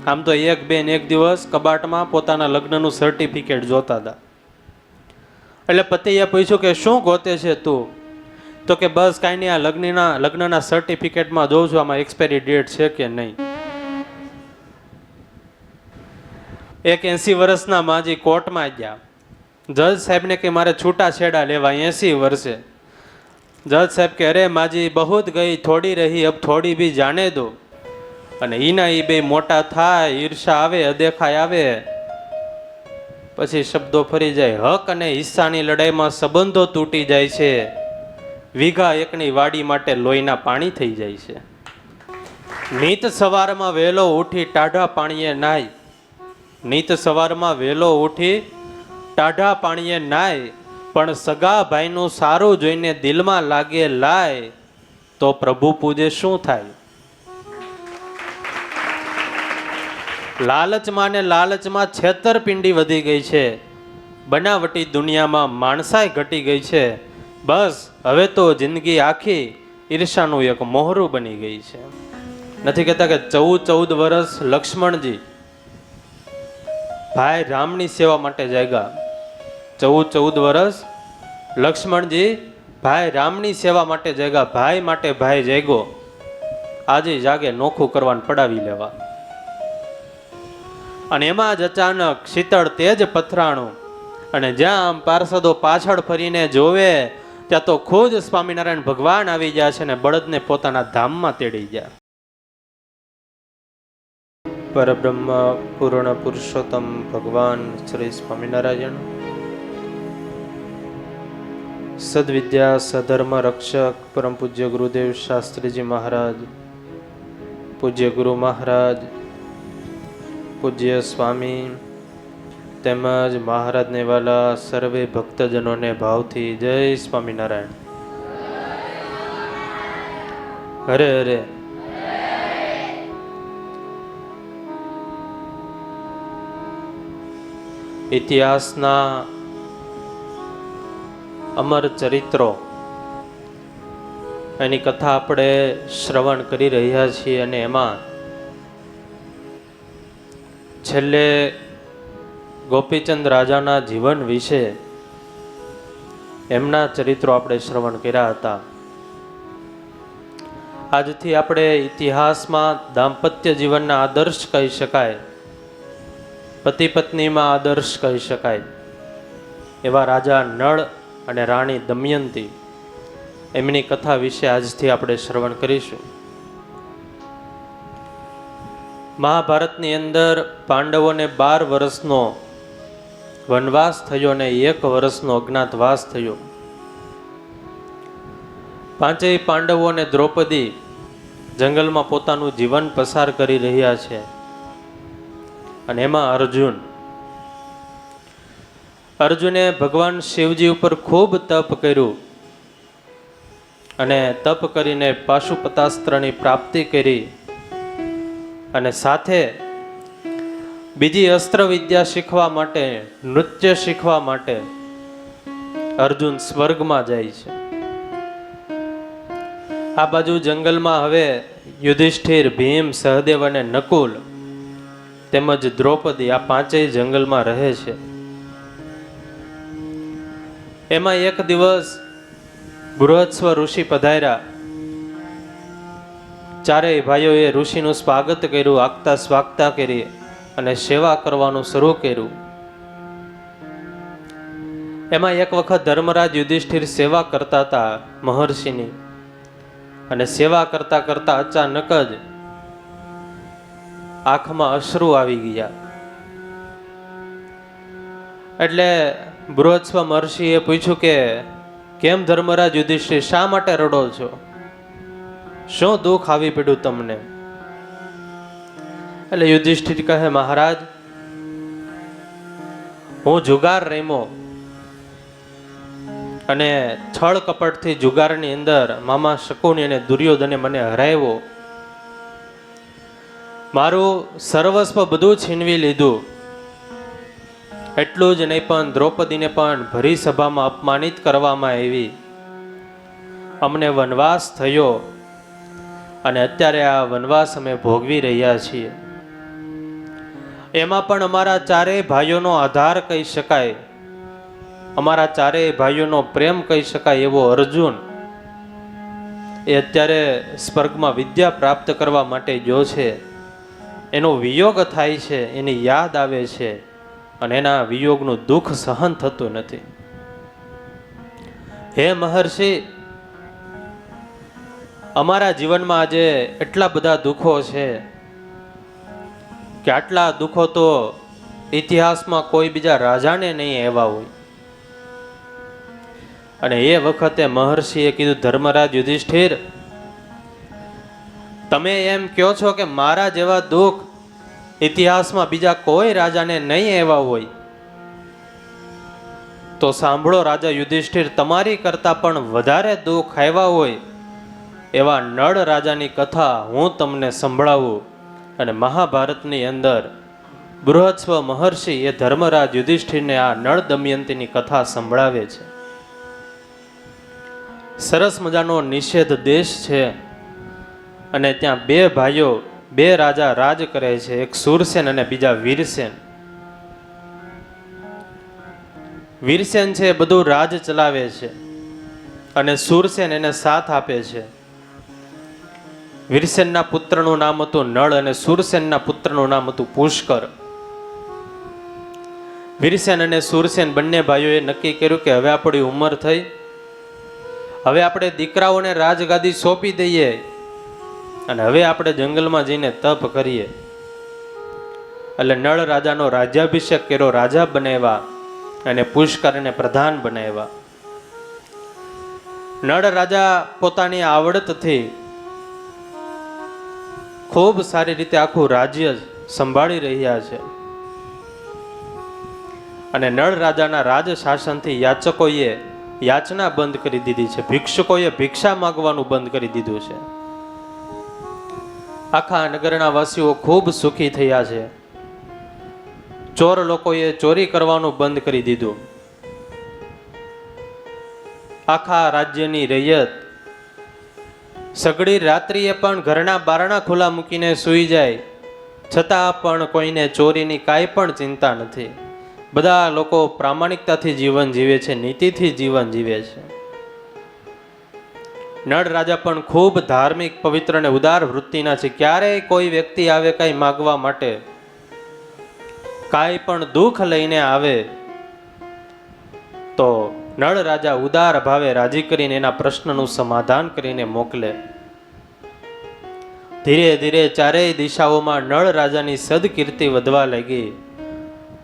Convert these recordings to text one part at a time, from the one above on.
આમ તો એક બેન એક દિવસ કબાટમાં પોતાના લગ્નનું સર્ટિફિકેટ જોતા હતા. એટલે પતિએ પૂછ્યું કે શું ગોતે છે તું? તો કે બસ કાંઈ નહીં, આ લગ્નના સર્ટિફિકેટમાં જોઉં છું આમાં એક્સપાયરી ડેટ છે કે નહીં. એક 80 વર્ષના માજી કોર્ટમાં ગયા. જજ સાહેબને કે મારે છૂટાછેડા લેવા 80 વર્ષે. જજ સાહેબ કે અરે માજી બહુત ગઈ થોડી રહી અબ થોડી ભી જાને દો. અને ઈના ઈ બે મોટા થાય, ઈર્ષા આવે, અદેખાય આવે, પછી શબ્દો ફરી જાય. હક અને હિસ્સાની લડાઈમાં સંબંધો તૂટી જાય છે. વીઘા એકની વાડી માટે લોહીના પાણી થઈ જાય છે. નીત સવારમાં વહેલો ઉઠી ટાઢા પાણીએ નાય. નીત સવારમાં વહેલો ઉઠી ટાઢા પાણીએ નાય, પણ સગા ભાઈનું સારું જોઈને દિલમાં લાગે લાય, તો પ્રભુ પૂજે શું થાય? લાલચમાં ને લાલચમાં છેતરપિંડી વધી ગઈ છે. બનાવટી દુનિયામાં માણસાઈ ઘટી ગઈ છે. બસ હવે તો જિંદગી આખી ઈર્ષાનું એક મોહરું બની ગઈ છે. નથી કહેતા કે 14 વર્ષ લક્ષ્મણજી ભાઈ રામની સેવા માટે જાગ્યા. 14 વર્ષ લક્ષ્મણજી ભાઈ રામની સેવા માટે જાગ્યા. ભાઈ માટે ભાઈ જાગ્યો. આજે જાગે નોખું કરવાનું પડાવી લેવા. અને એમાં જ અચાનક શીતળ તેજ પથરાણું. અને જ્યાં આમ પાર્ષદો પાછળ ફરીને જોવે ત્યાં તો ખુદ સ્વામિનારાયણ ભગવાન આવી ગયા છે ને બળદને પોતાના ધામમાં તેડી ગયા. પરબ્રહ્મ પૂર્ણ પુરુષોત્તમ ભગવાન શ્રી સ્વામિનારાયણ સદવિદ્યા સધર્મ રક્ષક પરમ પૂજ્ય ગુરુદેવ શાસ્ત્રીજી મહારાજ, પૂજ્ય ગુરુ મહારાજ, પૂજ્ય સ્વામી તેમજ મહારાજને વાલા સર્વે ભક્તજનોને ભાવથી જય સ્વામિનારાયણ. હરે હરે. ઇતિહાસના અમર ચરિત્રો એની કથા આપણે શ્રવણ કરી રહ્યા છીએ અને એમાં છેલ્લે ગોપીચંદ રાજાના જીવન વિશે એમના ચરિત્રો આપણે શ્રવણ કર્યા હતા. આજથી આપણે ઇતિહાસમાં દાંપત્ય જીવનના આદર્શ કહી શકાય, પતિ પત્નીમાં આદર્શ કહી શકાય એવા રાજા નળ અને રાણી દમયંતી એમની કથા વિશે આજથી આપણે શ્રવણ કરીશું. મહાભારતની અંદર પાંડવોને 12 વર્ષનો વનવાસ થયો અને 1 વર્ષનો અજ્ઞાતવાસ થયો. પાંચેય પાંડવો અને દ્રૌપદી જંગલમાં પોતાનું જીવન પસાર કરી રહ્યા છે. અને એમાં અર્જુને ભગવાન શિવજી ઉપર ખૂબ તપ કર્યું અને તપ કરીને પાશુપતાસ્ત્રની પ્રાપ્તિ કરી અને સાથે બીજી અસ્ત્ર વિદ્યા શીખવા માટે, નૃત્ય શીખવા માટે અર્જુન સ્વર્ગમાં જાય છે. આ બાજુ જંગલમાં હવે યુધિષ્ઠિર, ભીમ, સહદેવ અને નકુલ તેમજ દ્રૌપદી આ પાંચેય જંગલમાં રહે છે. એમાં એક દિવસ બૃહસ્વ ઋષિ પધાર્યા. ચારેય ભાઈઓએ ઋષિનું સ્વાગત કર્યું, આગતા સ્વાગતા કરી અને સેવા કરવાનું શરૂ કર્યું. એમાં એક વખત ધર્મરાજ યુધિષ્ઠિર સેવા કરતા હતા મહર્ષિની, અને સેવા કરતા કરતા અચાનક જ આંખમાં અશ્રુ આવી ગયા. એટલે બૃહસ્વ મહર્ષિએ પૂછ્યું કે કેમ ધર્મરાજ યુધિષ્ઠિર, શા માટે રડો છો? શું દુઃખ આવી પડ્યું તમને? એટલે યુધિષ્ઠિર કહે, મહારાજ હું જુગાર રમ્યો અને છળ કપટથી જુગારની અંદર મામા શકુની અને દુર્યોધને મને હરાવ્યો. મારું સર્વસ્વ બધું છીનવી લીધું. એટલું જ નહીં પણ દ્રૌપદીને પણ ભરી સભામાં અપમાનિત કરવામાં આવી. અમને વનવાસ થયો અને અત્યારે આ વનવાસ અમે ભોગવી રહ્યા છીએ. એમાં પણ અમારા ચારેય ભાઈઓનો આધાર કહી શકાય, અમારા ચારેય ભાઈઓનો પ્રેમ કહી શકાય એવો અર્જુન એ અત્યારે સ્વર્ગમાં વિદ્યા પ્રાપ્ત કરવા માટે ગયો છે. એનો વિયોગ થાય છે, એની યાદ આવે છે અને એના વિયોગનું દુઃખ સહન થતું નથી. હે મહર્ષિ, અમારા જીવનમાં આજે એટલા બધા દુઃખો છે કે આટલા દુઃખો તો ઇતિહાસમાં કોઈ બીજા રાજાને નહીં આવ્યા હોય. અને એ વખતે મહર્ષિએ કીધું, ધર્મરાજ યુધિષ્ઠિર, તમે એમ કહો છો કે મારા જેવા દુઃખ ઇતિહાસમાં બીજા કોઈ રાજાને નહીં આવ્યા હોય, તો સાંભળો રાજા યુધિષ્ઠિર, તમારી કરતા પણ વધારે દુઃખ આવ્યા હોય એવા નળ રાજાની કથા હું તમને સંભળાવું. અને મહાભારતની અંદર બૃહસ્વ મહર્ષિ એ ધર્મરાજ યુધિષ્ઠિરને આ નળ દમયંતીની કથા સંભળાવે છે. સરસ મજાનો નિષેધ દેશ છે અને ત્યાં બે ભાઈઓ, બે રાજા રાજ કરે છે, એક સુરસેન અને બીજા વીરસેન. વીરસેન છે બધું રાજ ચલાવે છે અને સુરસેન એને સાથ આપે છે. વીરસેનના પુત્રનું નામ હતું નળ અને સુરસેનના પુત્રનું નામ હતું પુષ્કર. વીરસેન અને સુરસેન બંને ભાઈઓએ નક્કી કર્યું કે હવે આપણી ઉંમર થઈ, હવે આપણે દીકરાઓને રાજગાદી સોંપી દઈએ અને હવે આપણે જંગલમાં જઈને તપ કરીએ. એટલે નળ રાજાનો રાજ્યાભિષેક કર્યો, રાજા બનાવ્યા અને પુષ્કરને પ્રધાન બનાવ્યા. નળ રાજા પોતાની આવડતથી ખૂબ સારી રીતે આખું રાજ્ય સંભાળી રહ્યા છે. અને નળ રાજાના રાજ શાસનથી યાચકોએ યાચના બંધ કરી દીધી છે, ભિક્ષુકોએ ભિક્ષા માંગવાનું બંધ કરી દીધું છે. આખા નગરના વાસીઓ ખૂબ સુખી થયા છે. ચોર લોકોએ ચોરી કરવાનું બંધ કરી દીધું. આખા રાજ્યની રૈયત સગડી રાત્રિએ પણ ઘરના બારણા ખુલ્લા મૂકીને સૂઈ જાય, છતાં પણ કોઈને ચોરીની કાંઈ પણ ચિંતા નથી. બધા લોકો પ્રામાણિકતાથી જીવન જીવે છે, નીતિથી જીવન જીવે છે. નળ રાજા પણ ખૂબ ધાર્મિક, પવિત્ર અને ઉદાર વૃત્તિના છે. ક્યારેય કોઈ વ્યક્તિ આવે કાંઈ માગવા માટે, કાંઈ પણ દુઃખ લઈને આવે તો નળ રાજા ઉદાર ભાવે રાજી કરીને એના પ્રશ્નનું સમાધાન કરીને મોકલે. ધીરે ધીરે ચારેય દિશાઓમાં નળ રાજાની સદકીર્તિ વધવા લાગી.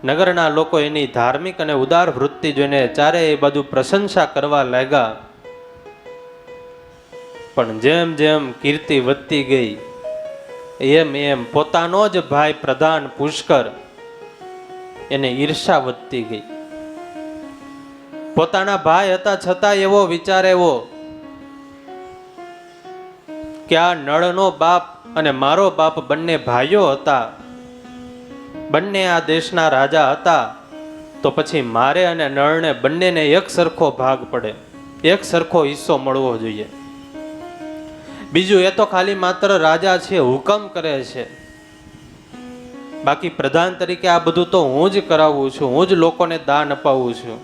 નગરના લોકો એની ધાર્મિક અને ઉદાર વૃત્તિ જોઈને ચારેય બાજુ પ્રશંસા કરવા લાગ્યા. પણ જેમ જેમ કીર્તિ વધતી ગઈ એમ એમ પોતાનો જ ભાઈ પ્રધાન પુષ્કર, એને ઈર્ષા વધતી ગઈ. પોતાના ભાઈ હતા છતાં એવો વિચાર આવ્યો કે આ નળનો બાપ અને મારો બાપ બંને ભાઈઓ હતા, બંને આ દેશના રાજા હતા, તો પછી મારે અને નળને બંનેને એક સરખો ભાગ પડે, એક સરખો હિસ્સો મળવો જોઈએ. બીજું એ તો ખાલી માત્ર રાજા છે, હુકમ કરે છે, બાકી પ્રધાન તરીકે આ બધું તો હું જ કરાવું છું, હું જ લોકોને દાન અપાવું છું.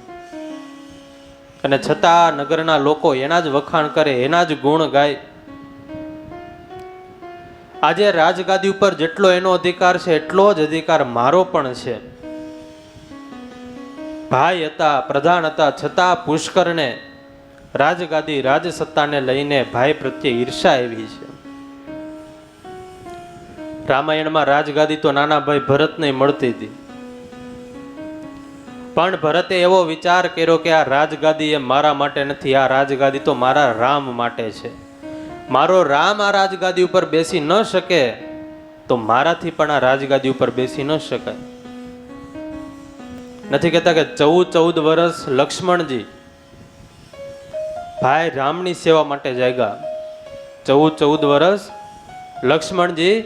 અને છતાં નગરના લોકો એના જ વખાણ કરે, એના જ ગુણ ગાય. આજે રાજગાદી ઉપર જેટલો એનો અધિકાર છે એટલો જ અધિકાર મારો પણ છે. ભાઈ હતા, પ્રધાન હતા, છતાં પુષ્કરને રાજગાદી, રાજસત્તાને લઈને ભાઈ પ્રત્યે ઈર્ષા એવી છે. રામાયણમાં રાજગાદી તો નાના ભાઈ ભરતને મળતી હતી, પણ ભરતે એવો વિચાર કર્યો કે આ રાજગાદી એ મારા માટે નથી, આ રાજગાદી તો મારા રામ માટે છે. મારો રામ આ રાજગાદી ઉપર બેસી ન શકે તો મારાથી પણ આ રાજગાદી ઉપર બેસી ન શકાય. નથી કહેતા કે 14 વર્ષ લક્ષ્મણજી ભાઈ રામની સેવા માટે જાગ્યા. 14 વર્ષ લક્ષ્મણજી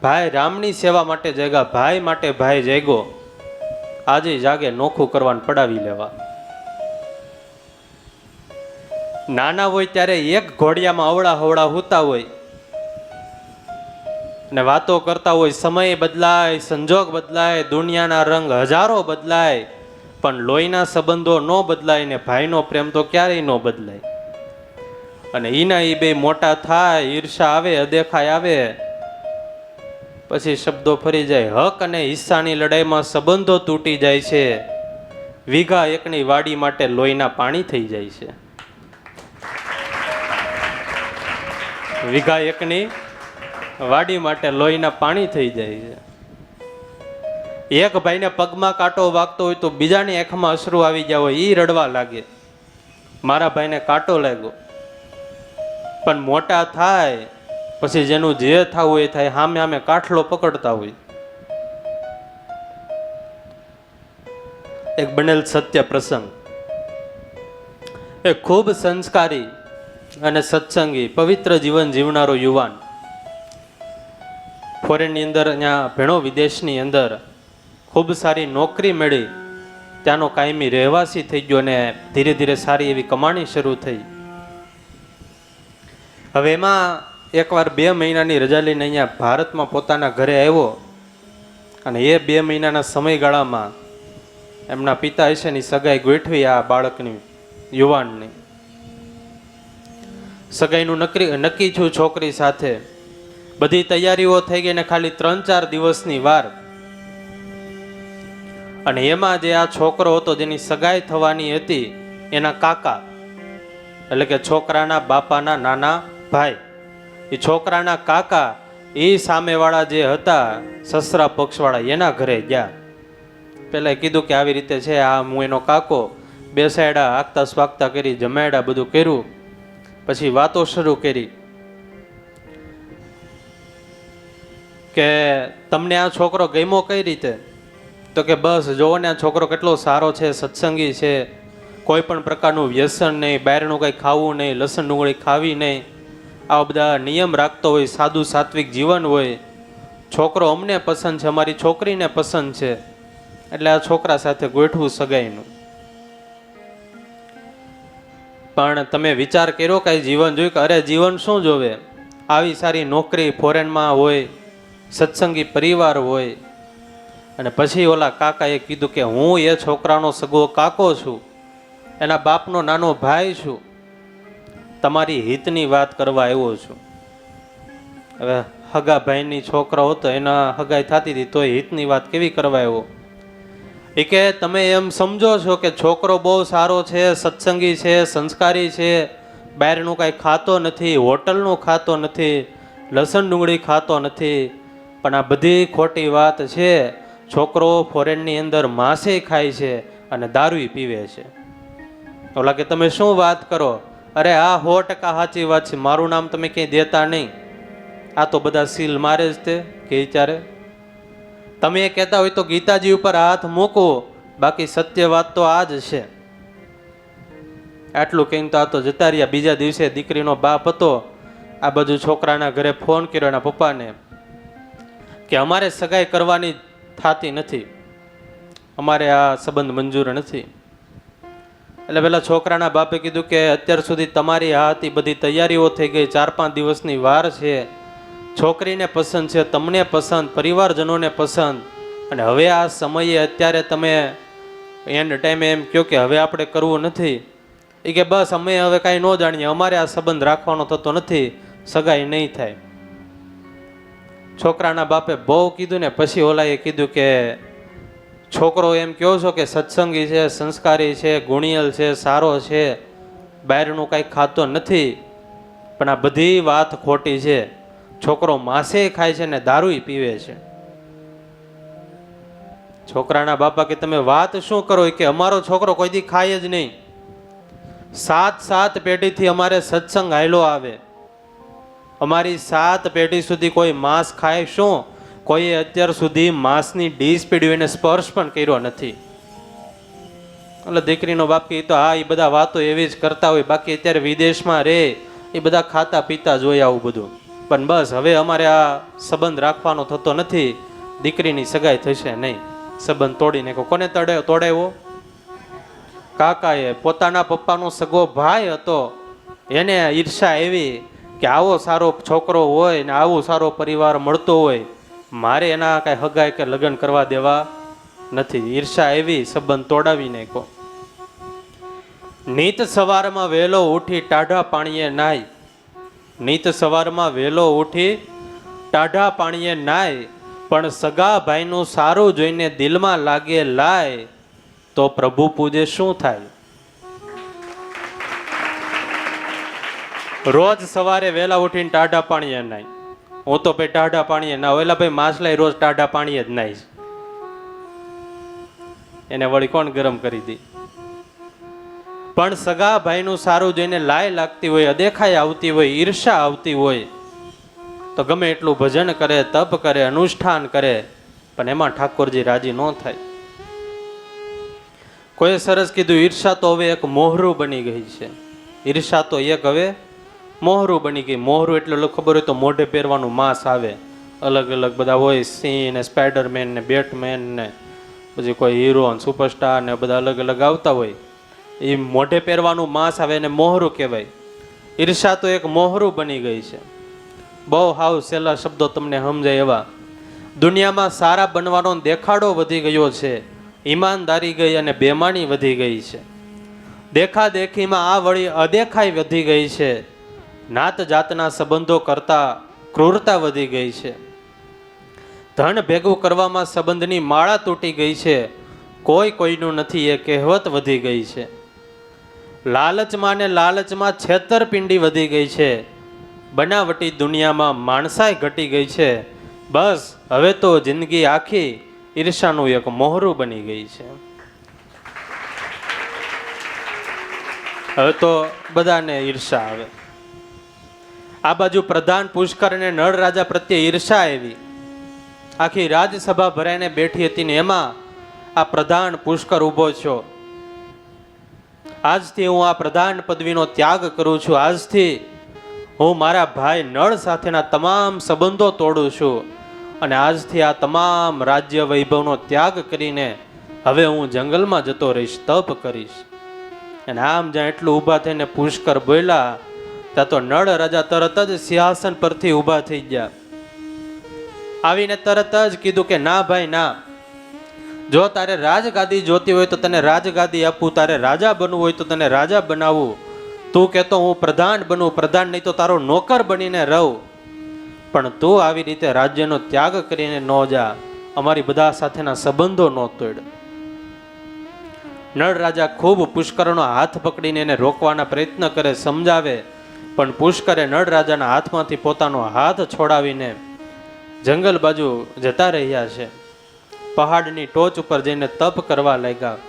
ભાઈ રામની સેવા માટે જાગ્યા, ભાઈ માટે ભાઈ જાગ્યો. આજે જાગે નોખું કરવાનું પડાવી લેવા. નાના હોય ત્યારે એક ઘોડિયામાં અવળા હવળા હોતા હોય, અને વાતો કરતા હોય, સમય બદલાય, સંજોગ બદલાય, દુનિયાના રંગ હજારો બદલાય, પણ લોહીના સંબંધો ન બદલાય ને ભાઈનો પ્રેમ તો ક્યારેય ન બદલાય. અને ઈના ઈ બે મોટા થાય, ઈર્ષા આવે, અદેખાય આવે, પછી શબ્દો ફરી જાય. હક અને હિસ્સાની લડાઈમાં સંબંધો તૂટી જાય છે. વીઘા એકની વાડી માટે લોહીના પાણી થઈ જાય છે. વીઘા એકની વાડી માટે લોહીના પાણી થઈ જાય છે. એક ભાઈને પગમાં કાંટો વાગતો હોય તો બીજાની આંખમાં અશ્રુ આવી ગયા હોય, ઈ રડવા લાગે, મારા ભાઈને કાંટો લાગ્યો. પણ મોટા થાય પછી જેનું જે થવું એ થાય, સામે સામે કાઠલો પકડતા હોય. એક બનેલ સત્ય પ્રસંગ. એક ખૂબ સંસ્કારી અને સત્સંગી પવિત્ર જીવન જીવનારો યુવાન ફોરેનની અંદર, ત્યાં ભેણો વિદેશની અંદર ખૂબ સારી નોકરી મળી, ત્યાંનો કાયમી રહેવાસી થઈ ગયો અને ધીરે ધીરે સારી એવી કમાણી શરૂ થઈ. હવે એમાં એકવાર 2 મહિનાની રજા લઈને અહીંયા ભારતમાં પોતાના ઘરે આવ્યો અને એ 2 મહિનાના સમયગાળામાં એમના પિતા હશે ની સગાઈ ગોઠવી. આ બાળકની, યુવાનની સગાઈનું નક્કી છું છોકરી સાથે. બધી તૈયારીઓ થઈ ગઈ ને ખાલી 3-4 દિવસની વાર. અને એમાં જે આ છોકરો હતો જેની સગાઈ થવાની હતી, એના કાકા એટલે કે છોકરાના બાપાના નાના ભાઈ, એ છોકરાના કાકા એ સામેવાળા જે હતા સસરા પક્ષવાળા, એના ઘરે ગયા. પેલા કીધું કે આવી રીતે છે, આ હું એનો કાકો. બેસાડ્યા, આગતા સ્વાગતા કરી, જમાડ્યા, બધું કર્યું. પછી વાતો શરૂ કરી કે તમને આ છોકરો ગમ્યો કઈ રીતે? તો કે બસ જોવો ને, આ છોકરો કેટલો સારો છે, સત્સંગી છે, કોઈ પણ પ્રકારનું વ્યસન નહીં, બહારનું કંઈ ખાવું નહીં, લસણ ડુંગળી ખાવી નહીં, આવા બધા નિયમ રાખતો હોય, સાદું સાત્વિક જીવન હોય. છોકરો અમને પસંદ છે, અમારી છોકરીને પસંદ છે, એટલે આ છોકરા સાથે ગોઠવું સગાઈનું. પણ તમે વિચાર કર્યો કાંઈ જીવન જોયું કે? અરે જીવન શું જોવે? આવી સારી નોકરી, ફોરેનમાં હોય, સત્સંગી પરિવાર હોય. અને પછી ઓલા કાકાએ કીધું કે હું એ છોકરાનો સગો કાકો છું, એના બાપનો નાનો ભાઈ છું, તમારી હિતની વાત કરવા આવ્યો છું. હવે હગા ભાઈની છોકરો હતો, એના હગાઈ થતી હતી, તોય હિતની વાત કેવી કરવા આવ્યો? એ કે તમે એમ સમજો છો કે છોકરો બહુ સારો છે, સત્સંગી છે, સંસ્કારી છે, બહારનું કાંઈ ખાતો નથી, હોટલનું ખાતો નથી, લસણ ડુંગળી ખાતો નથી. પણ આ બધી ખોટી વાત છે. છોકરો ફોરેનની અંદર માંસે ખાય છે અને દારૂ પીવે છે. ઓલા કે તમે શું વાત કરો? અરે આ 100% સાચી વાત છે, મારું નામ તમે ક્યાંય દેતા નહીં, આ તો બધા સીલ મારે જ તે કે વિચારે. તમે એ કહેતા હોય તો ગીતાજી ઉપર હાથ મૂકો, બાકી સત્ય વાત તો આ જ છે. આટલું કહીને તો આ તો જતા રહ્યા. બીજા દિવસે દીકરીનો બાપ હતો, આ બાજુ છોકરાના ઘરે ફોન કર્યો એના પપ્પાને કે અમારે સગાઈ કરવાની થતી નથી, અમારે આ સંબંધ મંજૂર નથી. એટલે પેલા છોકરાના બાપે કીધું કે અત્યાર સુધી તમારી આ હતી, બધી તૈયારીઓ થઈ ગઈ, 4-5 દિવસની વાર છે, છોકરીને પસંદ છે, તમને પસંદ, પરિવારજનોને પસંદ, અને હવે આ સમયે અત્યારે તમે એન્ડ ટાઈમે એમ કહો કે હવે આપણે કરવું નથી. એ કે બસ અમે હવે કાંઈ ન જાણીએ, અમારે આ સંબંધ રાખવાનો થતો નથી, સગાઈ નહીં થાય. છોકરાના બાપે બહુ કીધું ને પછી ઓલાએ કીધું કે છોકરો એમ કહો છો કે સત્સંગી છે, સંસ્કારી છે, ગુણિયલ છે, સારો છે, બહારનું કાંઈ ખાતો નથી, પણ આ બધી વાત ખોટી છે. છોકરો માંસે ખાય છે ને દારૂ પીવે છે. છોકરાના બાપા કે તમે વાત શું કરો? કે અમારો છોકરો કોઈ દી ખાય જ નહીં, 7 પેઢીથી અમારે સત્સંગ હાયલો આવે, અમારી 7 પેઢી સુધી કોઈ માંસ ખાય શું? કોઈએ અત્યાર સુધી માંસની ડીશ પીડ્યું, એને સ્પર્શ પણ કર્યો નથી. એટલે દીકરીનો બાપ કે તો હા, એ બધા વાતો એવી જ કરતા હોય, બાકી અત્યારે વિદેશમાં રહે એ બધા ખાતા પીતા જોઈ આવું બધું, પણ બસ હવે અમારે આ સંબંધ રાખવાનો થતો નથી, દીકરીની સગાઈ થશે નહીં. સંબંધ તોડીને કોને તોડાવ્યો? કાકાએ. પોતાના પપ્પાનો સગો ભાઈ હતો, એને ઈર્ષા એવી કે આવો સારો છોકરો હોય ને આવો સારો પરિવાર મળતો હોય, મારે એના કાંઈ હગાઈ કે લગ્ન કરવા દેવા નથી. ઈર્ષા એવી સંબંધ તોડાવી નાખ્યો. નીત સવારમાં વહેલો ઉઠી ટાઢા પાણીએ નાય, નીત સવારમાં વહેલો ઉઠી ટાઢા પાણીએ નાય, પણ સગા ભાઈનું સારું જોઈને દિલમાં લાગે લાય, તો પ્રભુ પૂજે શું થાય? રોજ સવારે વહેલા ઉઠીને ટાઢા પાણીએ નાય. હું તો ભાઈ ટાઢા પાણીએ ના ઓલા ભાઈ માછલાઈ રોજ ટાઢા પાણીએ જ નાય, એને વળી કોણ ગરમ કરી દી? પણ સગા ભાઈનું સારું જોઈને લાય લાગતી હોય, અદેખાઈ આવતી હોય, ઈર્ષા આવતી હોય, તો ગમે એટલું ભજન કરે, તપ કરે, અનુષ્ઠાન કરે, પણ એમાં ઠાકોરજી રાજી ન થાય. કોઈ સરસ કીધું, ઈર્ષા તો હવે એક મોહરું બની ગઈ છે. ઈર્ષા તો એક હવે મોહરું બની ગઈ. મોહરું એટલે ખબર હોય તો મોઢે પહેરવાનું માંસ આવે, અલગ અલગ બધા હોય, સિંહ ને સ્પાઈડરમેન ને બેટમેન ને પછી કોઈ હીરો સુપરસ્ટાર ને બધા અલગ અલગ આવતા હોય, એ મોઢે પહેરવાનું માંસ આવે એને મોહરું કહેવાય. ઈર્ષા તો એક મોહરું બની ગઈ છે. બહુ હાવ સહેલા શબ્દો તમને સમજાય એવા. દુનિયામાં સારા બનવાનો દેખાડો વધી ગયો છે, ઈમાનદારી ગઈ અને બેમાની વધી ગઈ છે. દેખાદેખીમાં આ વળી અદેખાઈ વધી ગઈ છે. નાત જાતના સંબંધો કરતા ક્રૂરતા વધી ગઈ છે. ધન ભેગું કરવામાં સંબંધની માળા તૂટી ગઈ છે. કોઈ કોઈનું નથી એ કહેવત વધી ગઈ છે. લાલચમાં ને લાલચમાં છેતરપિંડી વધી ગઈ છે. બનાવટી દુનિયામાં માણસાઈ ઘટી ગઈ છે. બસ હવે તો જિંદગી આખી ઈર્ષાનું એક મોહરું બની ગઈ છે. હવે તો બધાને ઈર્ષા આવે. આ બાજુ પ્રધાન પુષ્કર અને નળ રાજા પ્રત્યે ઈર્ષા આવી. આખી રાજસભા ભરાઈને બેઠી હતી ને એમાં આ પ્રધાન પુષ્કર ઊભો છો. આજથી હું આ પ્રધાન પદવીનો ત્યાગ કરું છું. આજથી હું મારા ભાઈ નળ સાથેના તમામ સંબંધો તોડું છું અને આજથી આ તમામ રાજ્ય વૈભવનો ત્યાગ કરીને હવે હું જંગલમાં જતો રહીશ, તપ કરીશ. અને આમ જ્યાં એટલું ઊભા થઈને પુષ્કર બોલ્યા ત્યાં તો નળ રાજા તરત જ સિંહાસન પરથી ઊભા થઈ ગયા. આવીને તરત જ કીધું કે ના ભાઈ ના, જો તારે રાજગાદી જોતી હોય તો તને રાજગાદી આપું, તારે રાજા બનવું હોય તો તને રાજા બનાવું. તું કહેતો હું પ્રધાન બનું, પ્રધાન નહીં તો તારો નોકર બનીને રહું, પણ તું આવી રીતે રાજ્યનો ત્યાગ કરીને ન જા, અમારી બધા સાથેના સંબંધો ન તોડ. નળ રાજા ખૂબ પુષ્કરનો હાથ પકડીને એને રોકવાના પ્રયત્ન કરે, સમજાવે, પણ પુષ્કરે નળ રાજાના હાથમાંથી પોતાનો હાથ છોડાવીને જંગલ બાજુ જતા રહ્યા છે. પહાડની ટોચ ઉપર જઈને તપ કરવા લાગ્યા.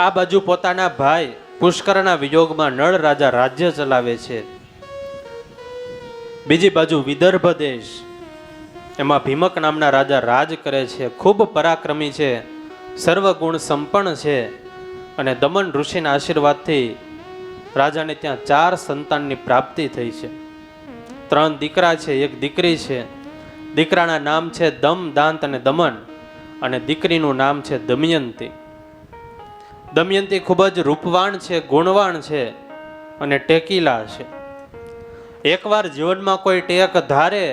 આ બાજુ પોતાના ભાઈ પુષ્કરના વિયોગમાં નળ રાજા રાજ્ય ચલાવે છે. બીજી બાજુ વિદર્ભ દેશ, એમાં ભીમક નામના રાજા રાજ કરે છે. ખૂબ પરાક્રમી છે, સર્વગુણ સંપન્ન છે અને દમન ઋષિના આશીર્વાદથી રાજાને ત્યાં 4 સંતાનની પ્રાપ્તિ થઈ છે. 3 દીકરા છે, 1 દીકરી છે. દીકરાના નામ છે દમ, દાંત અને દમન, અને દીકરીનું નામ છે દમયંતી. દમયંતી ખૂબ જ રૂપવાન છે, ગુણવાન છે અને ટેકીલા છે. એકવાર જીવનમાં કોઈ ટેક ધારે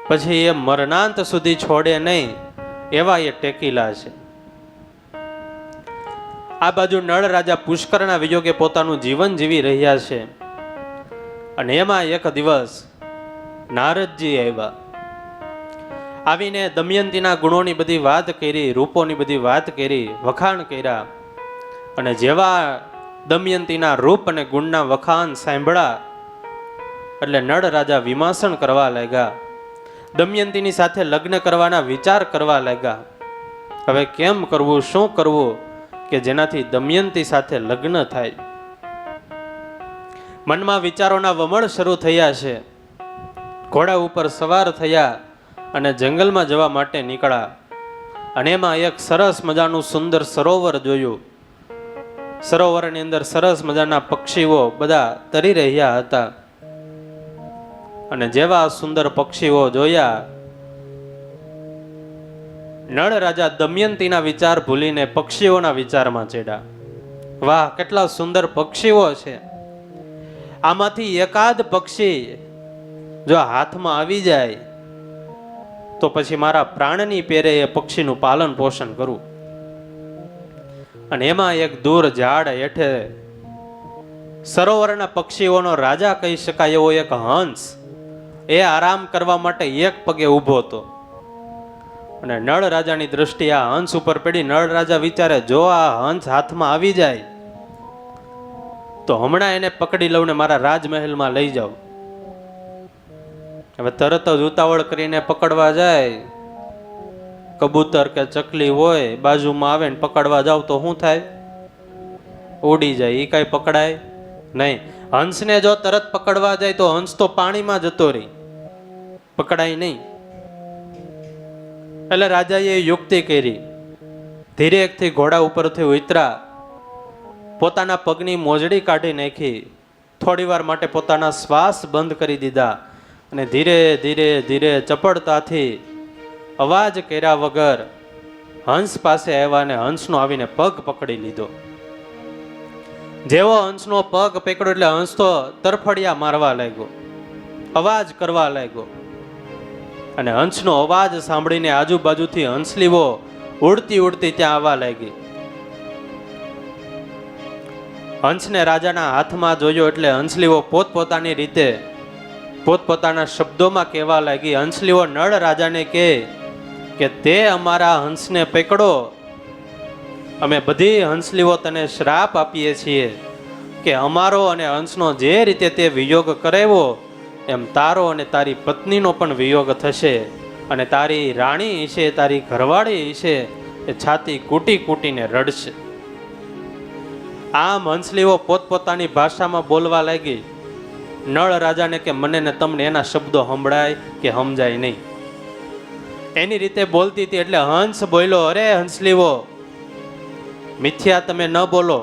પછી એ મરણાંત સુધી છોડે નહીં, એવા એ ટેકીલા છે. આ બાજુ નળ રાજા પુષ્કરના વિયોગે પોતાનું જીવન જીવી રહ્યા છે અને એમાં એક દિવસ નારદજી આવ્યા. આવીને દમયંતીના ગુણોની બધી વાત કરી, રૂપોની બધી વાત કરી, વખાણ કર્યા. અને જેવા દમયંતીના રૂપ અને ગુણના વખાણ સાંભળ્યા એટલે નળ રાજા વિમાસણ કરવા લાગ્યા. દમયંતીની સાથે લગ્ન કરવાના વિચાર કરવા લાગ્યા. હવે કેમ કરવું, શું કરવું કે જેનાથી દમયંતી સાથે લગ્ન થાય? મનમાં વિચારોના વમળ શરૂ થયા છે. ઘોડા ઉપર સવાર થયા અને જંગલમાં જવા માટે નીકળ્યા. અને એમાં એક સરસ મજાનું સુંદર સરોવર જોયું. સરોવરની અંદર સરસ મજાના પક્ષીઓ બધા તરી રહ્યા હતા. અને જેવા સુંદર પક્ષીઓ જોયા, નળ રાજા દમયંતીના વિચાર ભૂલીને પક્ષીઓના વિચારમાં ચડ્યા. વાહ, કેટલા સુંદર પક્ષીઓ છે! આમાંથી એકાદ પક્ષી જો હાથમાં આવી જાય તો પછી મારા પ્રાણની પેરે એ પક્ષીનું પાલન પોષણ કરું. અને એમાં એક દૂર ઝાડ હેઠે સરોવરના પક્ષીઓનો રાજા કહી શકાય એવો એક હંસ એ આરામ કરવા માટે એક પગે ઊભો હતો. અને નળ રાજાની દ્રષ્ટિ આ હંસ ઉપર પડી. નળ રાજા વિચારે, જો આ હંસ હાથમાં આવી જાય તો હમણાં એને પકડી લઉં ને મારા રાજમહેલમાં લઈ જાઉં. હવે તરત જ ઉતાવળ કરીને પકડવા જાય. કબૂતર કે ચકલી હોય બાજુમાં આવે ને પકડવા જાવ તો શું થાય? ઉડી જાય. એ કઈ પકડાય નહીં. હંસને જો તરત પકડવા જાય તો હંસ તો પાણીમાં જતો રહી, પકડાય નહીં. એટલે રાજાએ યુક્તિ કરી. ધીરે એકથી ઘોડા ઉપરથી ઉતરા, પોતાના પગની મોજડી કાઢી નાખી, થોડી વાર માટે પોતાના શ્વાસ બંધ કરી દીધા અને ધીરે ધીરે ધીરે ચપળતાથી અવાજ કર્યા વગર હંસ પાસે આવ્યા અને હંસનો આવીને પગ પકડી લીધો. જેવો હંસનો પગ પકડ્યો એટલે હંસ તો તરફડિયા મારવા લાગ્યો, અવાજ કરવા લાગ્યો. અને હંસનો અવાજ સાંભળીને આજુબાજુથી હંસલીઓ ઉડતી ઉડતી ત્યાં આવવા લાગી. હંસને રાજાના હાથમાં જોયો એટલે હંસલીઓ પોતપોતાની રીતે પોતપોતાના શબ્દોમાં કહેવા લાગી. હંસલીઓ નળ રાજાને કહે કે તે અમારા હંસને પકડો, અમે બધી હંસલીઓ તને શ્રાપ આપીએ છીએ કે અમારો અને હંસનો જે રીતે તે વિયોગ કરાવ્યો એમ તારો અને તારી પત્નીનો પણ વિયોગ થશે અને તારી રાણી હશે, તારી ઘરવાળી હશે, એ છાતી કૂટી કૂટીને રડશે. આમ હંસલીઓ પોતપોતાની ભાષામાં બોલવા લાગી. નળ રાજાને કે મને ને તમને એના શબ્દો સંભળાય કે સમજાય નહીં. એની રીતે બોલતી હતી એટલે હંસ બોલ્યો, અરે હંસલીઓ, મિથ્યા તમે ન બોલો.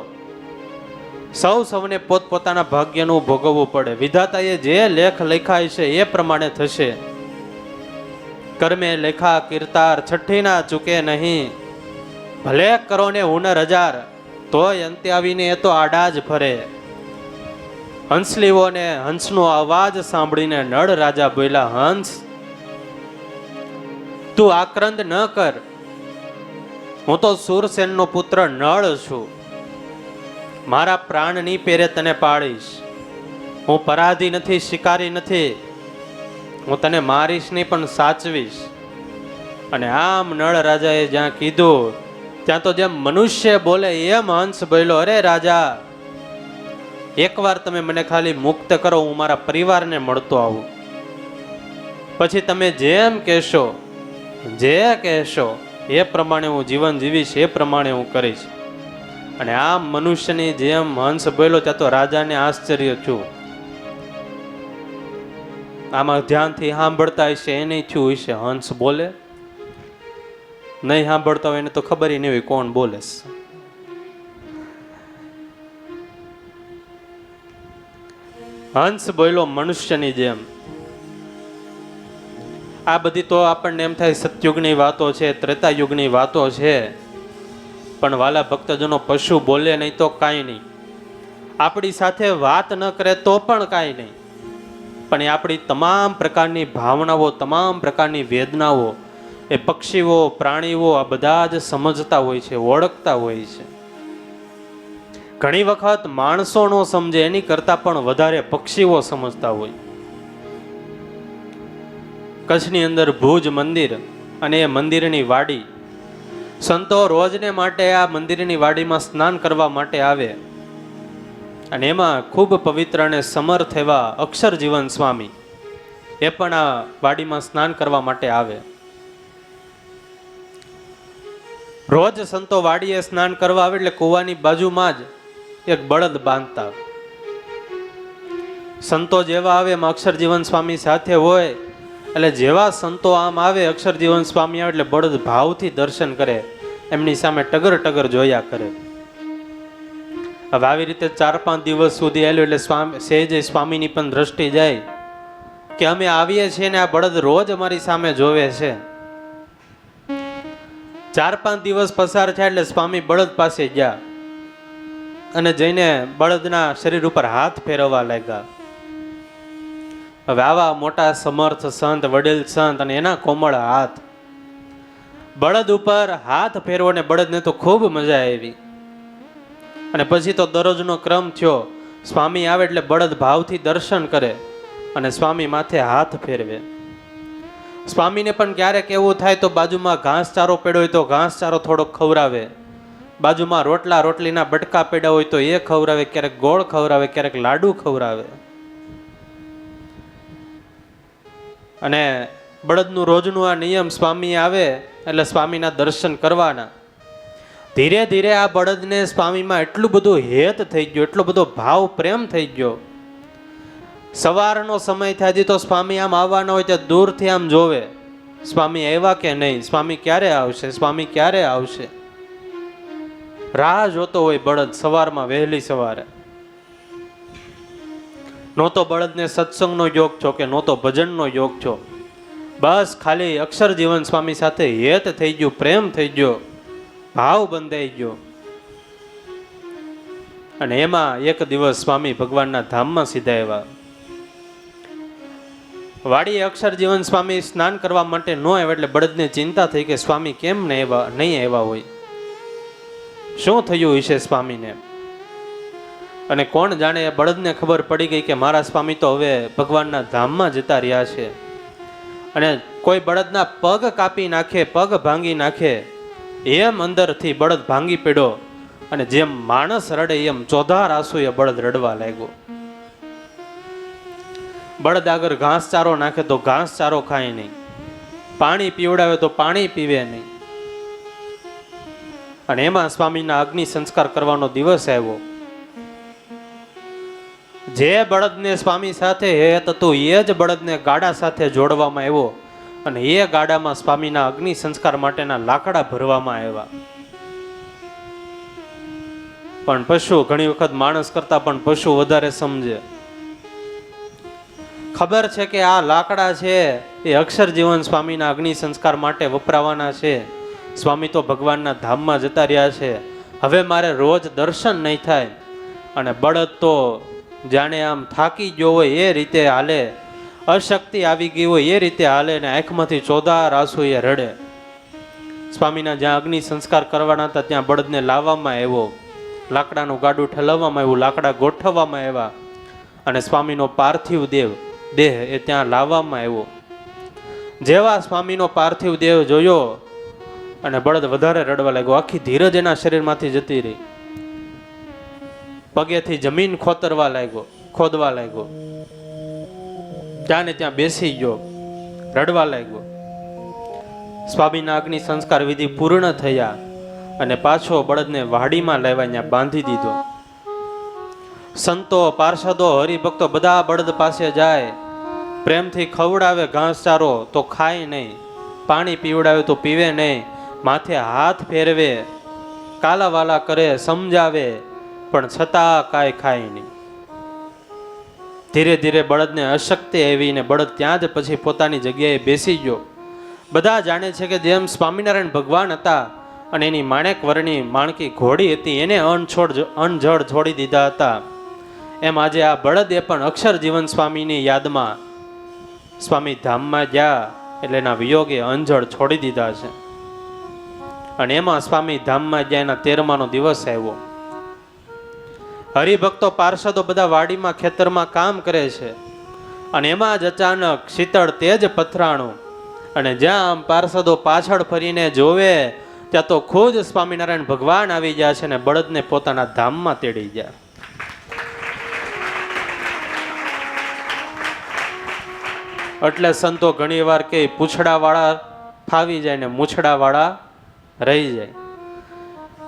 સૌને પોતપોતાના ભાગ્યનું ભોગવવું પડે. વિધાતાએ જે લેખ લખાય છે એ પ્રમાણે થશે. કર્મે લેખા કીર્તાર છઠ્ઠી ના ચૂકે નહીં. ભલે કરો ને હુનર હજાર તોય અંતે આવીને એ તો આડા જ ફરે. હંસલીઓને હંસનો અવાજ સાંભળીને નળ રાજા બોલ્યા, હંસ તું આક્રંદ ન કર. હું તો સુરસેનનો પુત્ર નળ છું. મારા પ્રાણની પેરે તને પાડીશ. હું પરાધી નથી, શિકારી નથી. હું તને મારીશ નહીં પણ સાચવીશ. અને આમ નળ રાજાએ જ્યાં કીધું ત્યાં તો જેમ મનુષ્ય બોલે એમ હંસ બોલ્યો, અરે રાજા, એકવાર તમે મને ખાલી મુક્ત કરો, હું મારા પરિવારને મળતો આવું. પછી તમે જેમ કહેશો, જે કહેશો એ પ્રમાણે હું જીવન જીવીશ, એ પ્રમાણે હું કરીશ. અને આમ મનુષ્યની જેમ હંસ બોલ્યો ત્યાં તો રાજાને આશ્ચર્ય થયું. આમાં ધ્યાનથી સાંભળતા હશે એને થયું હશે હંસ બોલે, નહીં સાંભળતા હોય એને તો ખબર નહીં હોય કોણ બોલે. હંસ બોલ્યો મનુષ્યની જેમ. આ બધી તો આપણને એમ થાય સતયુગની વાતો છે, ત્રેતાયુગની વાતો છે. પણ વાલા ભક્તજનો, પશુ બોલે નહીં તો કાંઈ નહીં, આપણી સાથે વાત ન કરે તો પણ કાંઈ નહીં, પણ એ આપણી તમામ પ્રકારની ભાવનાઓ, તમામ પ્રકારની વેદનાઓ એ પક્ષીઓ, પ્રાણીઓ આ બધા જ સમજતા હોય છે, ઓળખતા હોય છે. ઘણી વખત માણસો નો સમજે એની કરતા પણ વધારે પક્ષીઓ સમજતા હોય. કચ્છની અંદર ભુજ મંદિર અને એ મંદિરની વાડી, સંતો રોજને માટે આ મંદિરની વાડીમાં સ્નાન કરવા માટે આવે. અને એમાં ખૂબ પવિત્ર અને સમર્થ એવા અક્ષરજીવન સ્વામી એ પણ આ વાડીમાં સ્નાન કરવા માટે આવે. રોજ સંતો વાડીએ સ્નાન કરવા આવે એટલે કૂવાની બાજુમાં જ એક બળદ બાંધતા. સંતો જેવા આવે એમાં અક્ષરજીવન સ્વામી સાથે હોય. એટલે જેવા સંતો આમ આવે, અક્ષરજીવન સ્વામી આવે એટલે બળદ ભાવથી દર્શન કરે, એમની સામે ટગર ટગર જોયા કરે. હવે આવી રીતે 4-5 દિવસ સુધી આવેલું એટલે સહેજે સ્વામીની પણ દ્રષ્ટિ જાય કે અમે આવીએ છીએ ને આ બળદ રોજ અમારી સામે જોવે છે. 4-5 દિવસ પસાર થયા એટલે સ્વામી બળદ પાસે ગયા. અને જઈને બળદના શરીર ઉપર હાથ ફેરવવા લાગ્યા. હવે આવા મોટા સમર્થ સંત, વડીલ સંત અને એના કોમળ હાથ, બળદ ઉપર હાથ ફેરવો ને બળદને તો ખૂબ મજા આવી. અને પછી તો દરરોજનો ક્રમ થયો, સ્વામી આવે એટલે બળદ ભાવથી દર્શન કરે અને સ્વામી માથે હાથ ફેરવે. સ્વામીને પણ ક્યારેક એવું થાય તો બાજુમાં ઘાસચારો પડ્યો હોય તો ઘાસચારો થોડોક ખવડાવે, બાજુમાં રોટલીના બટકા પડ્યા હોય તો એ ખવડાવે, ક્યારેક ગોળ ખવડાવે, ક્યારેક લાડુ ખવડાવે. અને બળદનું રોજનું આ નિયમ, સ્વામી આવે એટલે સ્વામીના દર્શન કરવાના. ધીરે ધીરે આ બળદને સ્વામીમાં એટલું બધું હેત થઈ ગયો, એટલો બધો ભાવ પ્રેમ થઈ ગયો. સવારનો સમય થાય હજી તો સ્વામી આમ આવવાના હોય ત્યાં દૂરથી આમ જોવે, સ્વામી આવ્યા કે નહીં, સ્વામી ક્યારે આવશે, સ્વામી ક્યારે આવશે. રાહ જોતો હોય બળદ સવારમાં, વહેલી સવારે. નહોતો બળદને સત્સંગનો યોગ છો કે નહોતો ભજનનો યોગ છો, બસ ખાલી અક્ષર જીવન સ્વામી સાથે હેત થઈ ગયું, પ્રેમ થઈ ગયો, ભાવ બંધાઈ ગયો. અને એમાં એક દિવસ સ્વામી ભગવાનના ધામમાં સીધા આવ્યા. વાડીએ અક્ષર જીવન સ્વામી સ્નાન કરવા માટે ન આવ્યા એટલે બળદને ચિંતા થઈ કે સ્વામી કેમ નહીં આવ્યા હોય, શું થયું હશે સ્વામીને. અને કોણ જાણે એ બળદને ખબર પડી ગઈ કે મારા સ્વામી તો હવે ભગવાનના ધામમાં જતા રહ્યા છે. અને કોઈ બળદના પગ કાપી નાખે, પગ ભાંગી નાખે એમ અંદરથી બળદ ભાંગી પડ્યો. અને જેમ માણસ રડે એમ ચોધાર આંસુએ બળદ રડવા લાગ્યો. બળદ આગળ ઘાસચારો નાખે તો ઘાસચારો ખાય નહીં, પાણી પીવડાવે તો પાણી પીવે નહીં. અને એમાં સ્વામીના અગ્નિ સંસ્કાર કરવાનો દિવસ આવ્યો. જે બળદને સ્વામી સાથે હેત હતું એ જ બળદને ગાડા સાથે જોડવામાં આવ્યો અને એ ગાડામાં સ્વામીના અગ્નિ સંસ્કાર માટેના લાકડા ભરવામાં આવ્યા. પણ પશુ ઘણી વખત માણસ કરતા પણ પશુ વધારે સમજે. ખબર છે કે આ લાકડા છે એ અક્ષર જીવન સ્વામીના અગ્નિ સંસ્કાર માટે વપરાવાના છે. સ્વામી તો ભગવાનના ધામમાં જતા રહ્યા છે, હવે મારે રોજ દર્શન નહીં થાય. અને બળદ તો જાણે આમ થાકી ગયો હોય એ રીતે હાલે, અશક્તિ આવી ગઈ હોય એ રીતે હાલે ને આંખમાંથી ચોધાર આંસુ એ રડે. સ્વામીના જ્યાં અગ્નિ સંસ્કાર કરવાના હતા ત્યાં બળદને લાવવામાં આવ્યો, લાકડાનું ગાડું ઠલવવામાં આવ્યું, લાકડા ગોઠવવામાં આવ્યા અને સ્વામીનો પાર્થિવ દેહ એ ત્યાં લાવવામાં આવ્યો. જેવા સ્વામીનો પાર્થિવ દેહ જોયો અને બળદ વધારે રડવા લાગ્યો. આખી ધીરજ એના શરીરમાંથી જતી રહી, પગેથી જમીન ખોદવા લાગ્યો, ત્યાં ને ત્યાં બેસી ગયો, રડવા લાગ્યો. સ્વામીના અગ્નિ સંસ્કાર વિધિ પૂર્ણ થયા અને પાછો બળદને વાડીમાં લાવ્યા, ત્યાં બાંધી દીધો. સંતો, પાર્ષદો, હરિભક્તો બધા બળદ પાસે જાય, પ્રેમથી ખવડાવે ઘાસચારો તો ખાય નહીં, પાણી પીવડાવે તો પીવે નહીં, માથે હાથ ફેરવે, કાલાવાલા કરે, સમજાવે, પણ છતાં કાંઈ ખાય નહીં. ધીરે ધીરે બળદને અશક્તિ આવી ને બળદ ત્યાં જ પછી પોતાની જગ્યાએ બેસી ગયો. બધા જાણે છે કે જેમ સ્વામિનારાયણ ભગવાન હતા અને એની માણેક વર્ણી માણકી ઘોડી હતી એને અણજળ છોડી દીધા હતા, એમ આજે આ બળદે પણ અક્ષર જીવન સ્વામીની યાદમાં સ્વામી ધામમાં ગયા એટલે એના વિયોગે અંજળ છોડી દીધા છે. અને એમાં સ્વામી ધામમાં ગયા એના 13માનો દિવસ આવ્યો. હરિભક્તો, પાર્ષદો બધા વાડીમાં ખેતરમાં કામ કરે છે અને એમાં જ અચાનક શીતળ તેજ પથરાણું અને જ્યાં આમ પાર્ષદો પાછળ ફરીને જોવે ત્યાં તો ખુદ સ્વામિનારાયણ ભગવાન આવી ગયા છે અને બળદને પોતાના ધામમાં તેડી ગયા. એટલે સંતો ઘણી વાર કે પૂંછડાવાળા ફાવી જાય ને મૂછડાવાળા રહી જાય.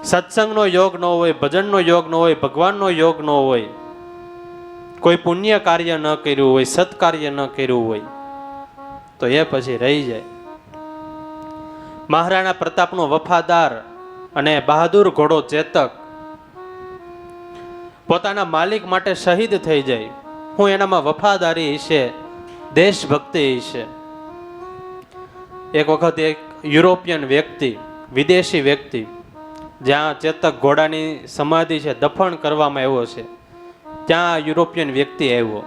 સત્સંગનો યોગ ન હોય, ભજનનો યોગ ન હોય, ભગવાનનો યોગ ન હોય, કોઈ પુણ્ય કાર્ય ન કર્યું હોય, સત્કાર્ય ન કર્યું હોય તો એ પછી રહી જાય. મહારાણા પ્રતાપનો વફાદાર અને બહાદુર ઘોડો ચેતક પોતાના માલિક માટે શહીદ થઈ જાય. હું એનામાં વફાદારી હશે, દેશભક્તિ હશે. એક વખત એક યુરોપિયન વ્યક્તિ, વિદેશી વ્યક્તિ જ્યાં ચેતક ઘોડાની સમાધિ છે દફન કરવામાં આવ્યો છે, ત્યાં યુરોપિયન વ્યક્તિ આવ્યો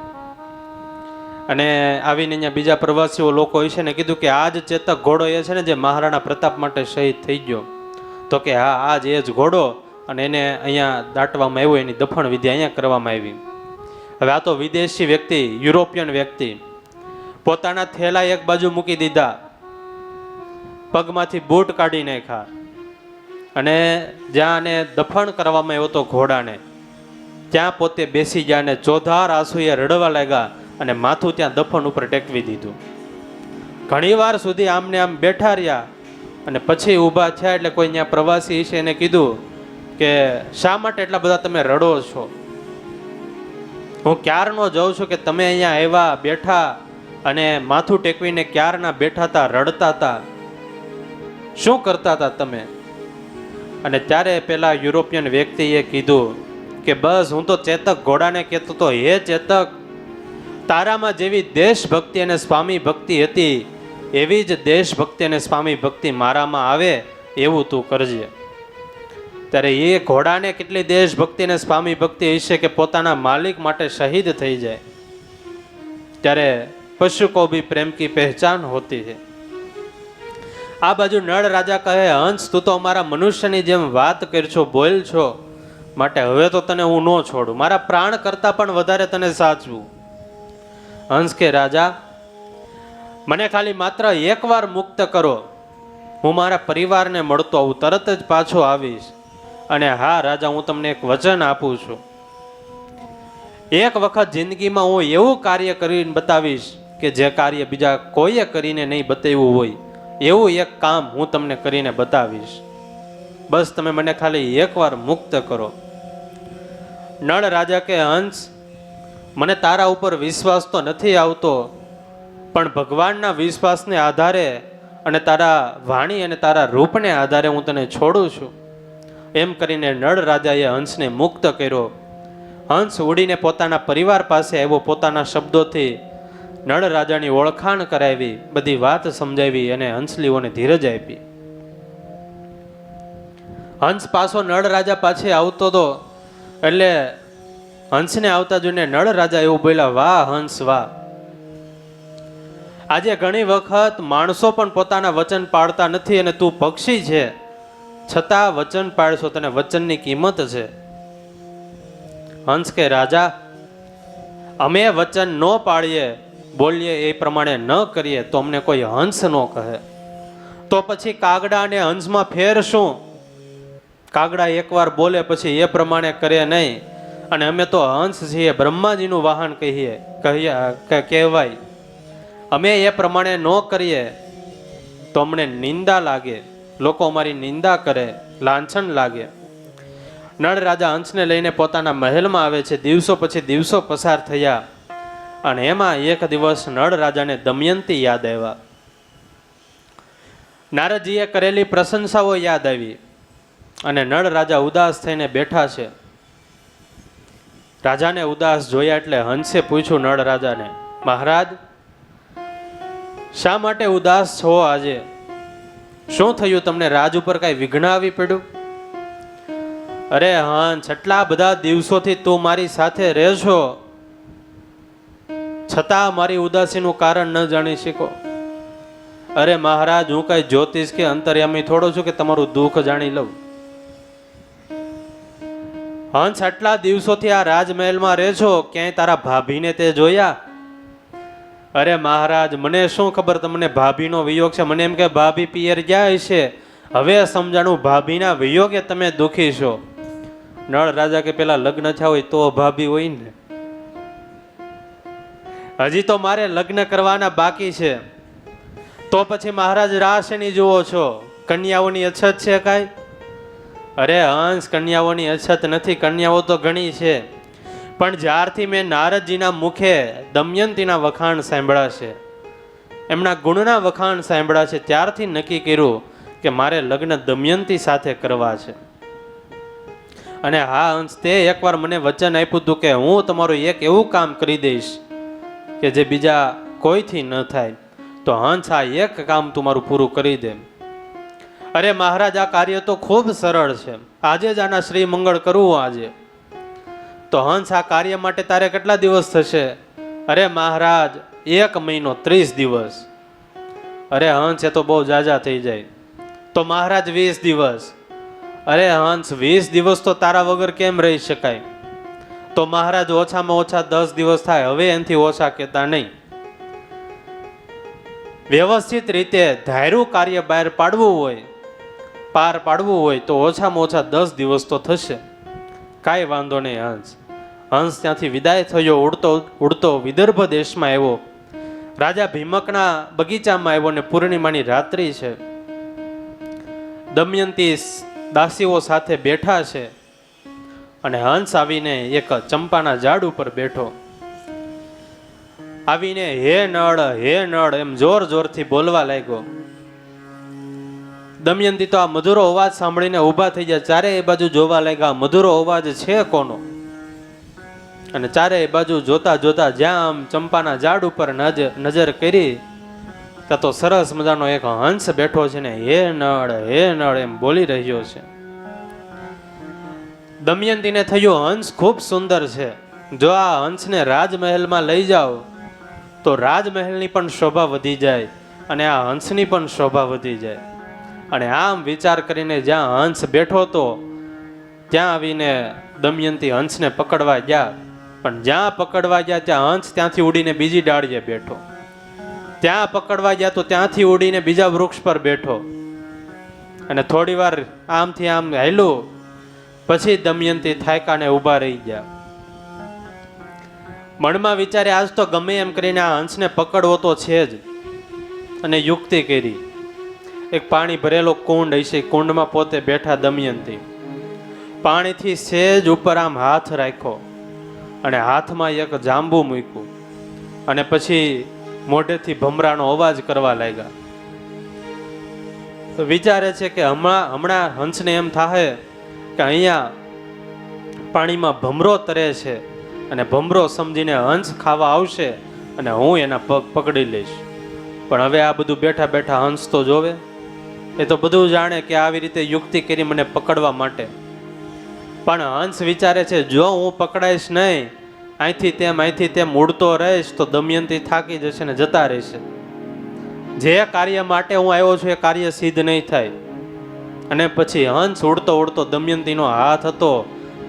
અને આવીને અહીંયા બીજા પ્રવાસીઓ લોકો હોય છે ને કીધું કે આ જ ચેતક ઘોડો એ છે ને જે મહારાણા પ્રતાપ માટે શહીદ થઈ ગયો. તો કે હા, આ જ એ જ ઘોડો, અને એને અહીંયા દાટવામાં આવ્યો, એની દફન વિધિ અહીંયા કરવામાં આવી. હવે આ તો વિદેશી વ્યક્તિ, યુરોપિયન વ્યક્તિ પોતાના થેલા એક બાજુ મૂકી દીધા, પગમાંથી બૂટ કાઢી નાખ્યા, અને જ્યાં એને દફન કરવામાં આવ્યો તો ઘોડાને, ત્યાં પોતે બેસી ગયા અને ચોધાર આંસુએ રડવા લાગ્યા અને માથું ત્યાં દફન ઉપર ટેકવી દીધું. ઘણી વાર સુધી આમને આમ બેઠા રહ્યા અને પછી ઊભા થયા એટલે કોઈ ત્યાં પ્રવાસી છે એને કીધું કે શા માટે એટલા બધા તમે રડો છો? હું ક્યારનો જાઉં છું કે તમે અહીંયા આવ્યા, બેઠા અને માથું ટેકવીને ક્યારના બેઠા હતા, રડતા હતા, શું કરતા હતા તમે? અને ત્યારે પેલા યુરોપિયન વ્યક્તિએ કીધું કે બસ હું તો ચેતક ઘોડાને કહેતો હતો, હે ચેતક, તારામાં જેવી દેશભક્તિ અને સ્વામી ભક્તિ હતી એવી જ દેશભક્તિ અને સ્વામી ભક્તિ મારામાં આવે એવું તું કરજે. ત્યારે એ ઘોડાને કેટલી દેશભક્તિ અને સ્વામી ભક્તિ હશે કે પોતાના માલિક માટે શહીદ થઈ જાય. ત્યારે પશુ કો ભી પ્રેમ કી પહેચાન હોતી है. આ બાજુ નળ રાજા કહે, હંસ તું તો અમારા મનુષ્યની જેમ વાત કરશો, બોલ છો, માટે હવે તો તને હું ન છોડું, મારા પ્રાણ કરતા પણ વધારે તને સાચવું. હંસ કે રાજા, મને ખાલી માત્ર એકવાર મુક્ત કરો, હું મારા પરિવારને મળતો આવું, તરત જ પાછો આવીશ. અને હા રાજા, હું તમને એક વચન આપું છું, એક વખત જિંદગીમાં હું એવું કાર્ય કરીને બતાવીશ કે જે કાર્ય બીજા કોઈએ કરીને નહીં બતાવ્યું હોય, એવું એક કામ હું તમને કરીને બતાવીશ. બસ તમે મને ખાલી એકવાર મુક્ત કરો. નળ રાજા કે હંસ, મને તારા ઉપર વિશ્વાસ તો નથી આવતો, પણ ભગવાનના વિશ્વાસને આધારે અને તારા વાણી અને તારા રૂપને આધારે હું તને છોડું છું. એમ કરીને નળ રાજાએ હંસને મુક્ત કર્યો. હંસ ઉડીને પોતાના પરિવાર પાસે આવ્યો, પોતાના શબ્દોથી નળ રાજાની ઓળખાણ કરાવી, બધી વાત સમજાવી અને હંસલીઓને ધીરજ આપી. હંસ પાછો નળ રાજા પાસે આવતો હતો એટલે હંસને આવતા જોઈને નળ રાજા એવું બોલ્યા, વાહ હંસ વાહ, આજે ઘણી વખત માણસો પણ પોતાના વચન પાળતા નથી અને તું પક્ષી છે છતાં વચન પાળશો, તને વચનની કિંમત છે. હંસ કે રાજા, અમે વચન ન પાળીએ, બોલીએ એ પ્રમાણે ન કરીએ તો અમને કોઈ હંસ ન કહે, તો પછી કાગડા અને હંસમાં ફેર શું? કાગડા એકવાર બોલે પછી એ પ્રમાણે કરે નહીં, અને અમે તો હંસ છીએ, બ્રહ્માજીનું વાહન કહેવાય, અમે એ પ્રમાણે ન કરીએ તો અમને નિંદા લાગે, લોકો અમારી નિંદા કરે, લાંછન લાગે. નળ રાજા હંસને લઈને પોતાના મહેલમાં આવે છે. દિવસો પછી દિવસો પસાર થયા અને એમાં એક દિવસ નળ રાજાને દમયંતી યાદ આવ્યા. નારદજીએ કરેલી પ્રશંસાઓ યાદ આવી અને નળ રાજા ઉદાસ થઈને બેઠા છે. રાજાને ઉદાસ જોયા એટલે હંસે પૂછ્યું નળ રાજાને, મહારાજ શા માટે ઉદાસ છો આજે? શું થયું તમને? રાજ ઉપર કઈ વિઘ્ન આવી પડ્યું? અરે હંસ, આટલા બધા દિવસોથી તું મારી સાથે રહેશો છતાં મારી ઉદાસીનું કારણ ન જાણી શકો? અરે મહારાજ, હું કઈ જ્યોતિષ કે અંતર્યામી થોડો છું કે તમારું દુઃખ જાણી લઉં. હંસ, આટલા દિવસોથી આ રાજમહેલમાં રહે છો, ક્યાંય તારા ભાભીને તે જોયા? અરે મહારાજ, મને શું ખબર તમને ભાભીનો વિયોગ છે? મને એમ કે ભાભી પિયર ગયા હશે, હવે સમજાણું ભાભીના વિયોગે તમે દુઃખી છો. નળ રાજા કે પેલા લગ્ન થયા હોય તો ભાભી હોય ને, હજી તો મારે લગ્ન કરવાના બાકી છે. તો પછી મહારાજ રાહ શેની જુઓ છો? કન્યાઓની અછત છે કાંઈ? અરે હંસ, કન્યાઓની અછત નથી, કન્યાઓ તો ઘણી છે, પણ જ્યારથી મેં નારદજીના મુખે દમયંતીના વખાણ સાંભળ્યા છે, એમના ગુણના વખાણ સાંભળ્યા છે, ત્યારથી નક્કી કર્યું કે મારે લગ્ન દમયંતી સાથે કરવા છે. અને હા હંસ, તે એકવાર મને વચન આપ્યું હતું કે હું તમારું એક એવું કામ કરી દઈશ કે જે બીજા કોઈથી ન થાય. તો હંસ, આ એક કામ તું મારું પૂરું કરી દે. અરે મહારાજ, આ કાર્ય તો ખૂબ સરળ છે, આજે જ આના શ્રી મંગળ કરવું. આજે તો હંસ, આ કાર્ય માટે તારે કેટલા દિવસ થશે? અરે મહારાજ, 1 મહિનો 30 દિવસ. અરે હંસ, એ તો બહુ જાજા થઈ જાય. તો મહારાજ 20 દિવસ. અરે હંસ, 20 દિવસ તો તારા વગર કેમ રહી શકાય? તો મહારાજ, ઓછામાં ઓછા 10 દિવસ થાય. હવે એનાથી ઓછા કહેતા નહીં. વ્યવસ્થિત રીતે ધાર્યું કાર્ય બહાર પાર પાડવું હોય તો ઓછામાં ઓછા 10 દિવસ તો થશે. કાંઈ વાંધો નહીં હંસ. હંસ ત્યાંથી વિદાય થયો. ઉડતો ઉડતો વિદર્ભ દેશમાં આવ્યો. રાજા ભીમકના બગીચામાં આવ્યો ને પૂર્ણિમાની રાત્રિ છે. દમયંતી દાસીઓ સાથે બેઠા છે અને હંસ આવીને એક ચંપાના ઝાડ ઉપર બેઠો. આવીને હે નળ એમ જોર જોરથી બોલવા લાગ્યો. દમયંતી તો આ મધુરો અવાજ સાંભળીને ઊભા થઈ ગયા. ચારેય બાજુ જોવા લાગ્યા, મધુરો અવાજ છે કોનો? અને ચારેય બાજુ જોતા જોતા જ્યાં આમ ચંપાના ઝાડ ઉપર નજર કરી ત્યાં તો સરસ મજાનો એક હંસ બેઠો છે ને હે નળ એમ બોલી રહ્યો છે. દમયંતીને થયું હંસ ખૂબ સુંદર છે, જો આ હંસને રાજમહેલમાં લઈ જાઓ તો રાજમહેલની પણ શોભા વધી જાય અને આ હંસની પણ શોભા વધી જાય. અને આમ વિચાર કરીને જ્યાં હંસ બેઠો હતો ત્યાં આવીને દમયંતી હંસને પકડવા ગયા. પણ જ્યાં પકડવા ગયા ત્યાં હંસ ત્યાંથી ઉડીને બીજી ડાળીએ બેઠો. ત્યાં પકડવા ગયા તો ત્યાંથી ઉડીને બીજા વૃક્ષ પર બેઠો. અને થોડી વાર આમથી આમ હાલ્યું, પછી દમયંતી થાયકાને ઊભા રહી ગયા. મનમાં વિચારે આજ તો ગમે એમ કરીને આ હંસને પકડવો તો છે જ. અને યુક્તિ કરી. એક પાણી ભરેલો કુંડ હશે, કુંડમાં પોતે બેઠા દમયંતી. પાણીથી સેજ ઉપર આમ હાથ રાખ્યો અને હાથમાં એક જાંબુ મૂક્યું અને પછી મોઢેથી ભમરાનો અવાજ કરવા લાગ્યા. તો વિચારે છે કે હમણાં હંસને એમ થાય કે અહીંયા પાણીમાં ભમરો તરે છે અને ભમરો સમજીને હંસ ખાવા આવશે અને હું એના પગ પકડી લઈશ. પણ હવે આ બધું બેઠા બેઠા હંસ તો જોવે, એ તો બધું જાણે કે આવી રીતે યુક્તિ કરી મને પકડવા માટે. પણ હંસ વિચારે છે જો હું પકડાઈશ નહીં, અહીંથી તેમ ઉડતો રહીશ તો દમયંતી થાકી જશે ને જતા રહેશે. જે કાર્ય માટે હું આવ્યો છું એ કાર્ય સિદ્ધ નહીં થાય. અને પછી હંસ ઉડતો ઉડતો દમયંતીનો હાથ હતો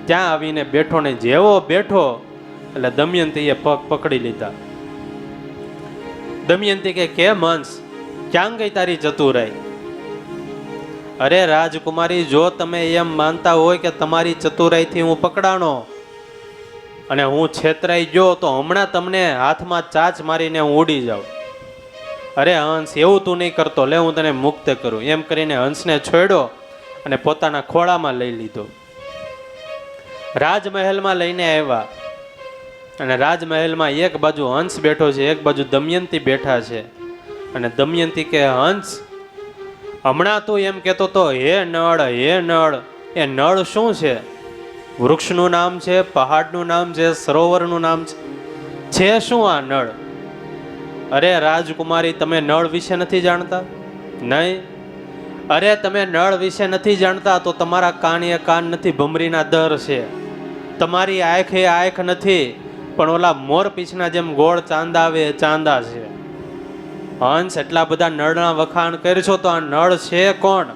ત્યાં આવીને બેઠો ને જેવો બેઠો એટલે દમયંતીએ પગ પકડી લીધા. દમયંતી કે કેમ હંસ, ક્યાં ગઈ તારી ચતુરાઈ? અરે રાજકુમારી, જો તમે એમ માનતા હોય કે તમારી ચતુરાઈથી હું પકડાણો અને હું છેતરાઈ ગયો તો હમણાં તમને હાથમાં ચાચ મારીને હું ઉડી જાઉં. અરે હંસ, એવું તું નહીં કરતો, લે હું તને મુક્ત કરું. એમ કરીને હંસને છોડ્યો અને પોતાના ખોળામાં લઈ લીધો. રાજમહેલમાં લઈને આવ્યા અને રાજમહેલમાં એક બાજુ હંસ બેઠો છે, એક બાજુ દમયંતી બેઠા છે. અને દમયંતી કે હંસ, હમણાં તું એમ કહેતો તો હે નળ, એ નળ શું છે? વૃક્ષનું નામ છે, પહાડનું નામ છે, સરોવરનું નામ છે શું આ નળ? અરે રાજકુમારી, તમે નળ વિશે નથી જાણતા? નહીં. અરે તમે નળ વિશે નથી જાણતા તો તમારા કાન એ કાન નથી, ભમરીના દર છે. તમારી આંખ એ આંખ નથી, પણ ઓલા મોર પીછના જેમ ગોળ ચાંદા આવે એ ચાંદા છે. હંસ, એટલા બધા નળના વખાણ કરશો તો આ નળ છે કોણ?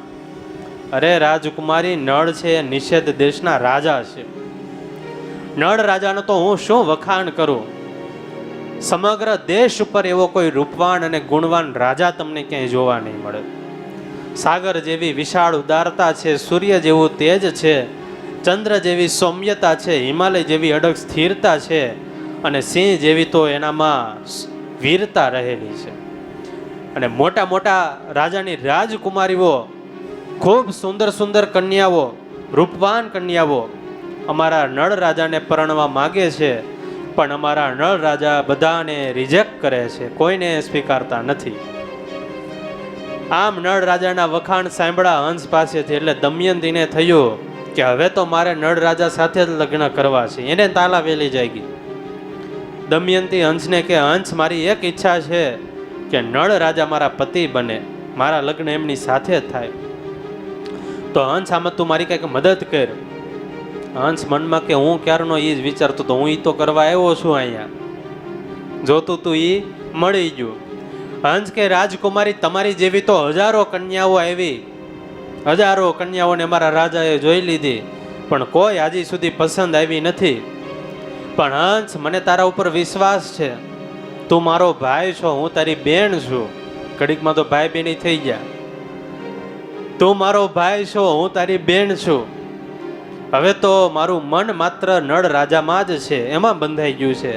અરે રાજકુમારી, નળ છે નિષેધ દેશના રાજા છે. નળ રાજાનો તો હું શું વખાણ કરું? સમગ્ર દેશ ઉપર એવો કોઈ રૂપવાન અને ગુણવાન રાજા તમને ક્યાંય જોવા નહીં મળે. સાગર જેવી વિશાળ ઉદારતા છે, સૂર્ય જેવું તેજ છે, ચંદ્ર જેવી સૌમ્યતા છે, હિમાલય જેવી અડગ સ્થિરતા છે અને સિંહ જેવી તો એનામાં વીરતા રહેલી છે. અને મોટા મોટા રાજાની રાજકુમારીઓ, ખૂબ સુંદર સુંદર કન્યાઓ, રૂપવાન કન્યાઓ અમારા નળ રાજાને પરણવા માગે છે, પણ અમારા નળ રાજા બધાને રિજેક્ટ કરે છે, કોઈને સ્વીકારતા નથી. આમ નળ રાજાના વખાણ સાંભળ્યા હંસ પાસેથી એટલે દમયંતીને થયું કે હવે તો મારે નળ રાજા સાથે જ લગ્ન કરવા છે. એને તાલા વેલી જાગી. દમયંતી હંસને કે હંસ, મારી એક ઈચ્છા છે કે નળ રાજા મારા પતિ બને, મારા લગ્ન એમની સાથે થાય. તો હંસ આમાં તું મારી કંઈક મદદ કર. હંસ મનમાં કે હું ક્યારનો એ જ વિચારતો તો હું એ તો કરવા આવ્યો છું અહીંયા, જોતું તું એ મળી ગયું. હંસ કે રાજકુમારી તમારી જેવી તો હજારો કન્યાઓ આવી, હજારો કન્યાઓને મારા રાજાએ જોઈ લીધી, પણ કોઈ હજી સુધી પસંદ આવી નથી. પણ હંસ મને તારા ઉપર વિશ્વાસ છે, તું મારો ભાઈ છો, હું તારી બેન છું. ઘડીકમાં તો ભાઈ બેની થઈ ગયા. તું મારો ભાઈ છો, હું તારી બેન છું. હવે તો મારું મન માત્ર નળ રાજામાં જ છે, એમાં બંધાઈ ગયું છે.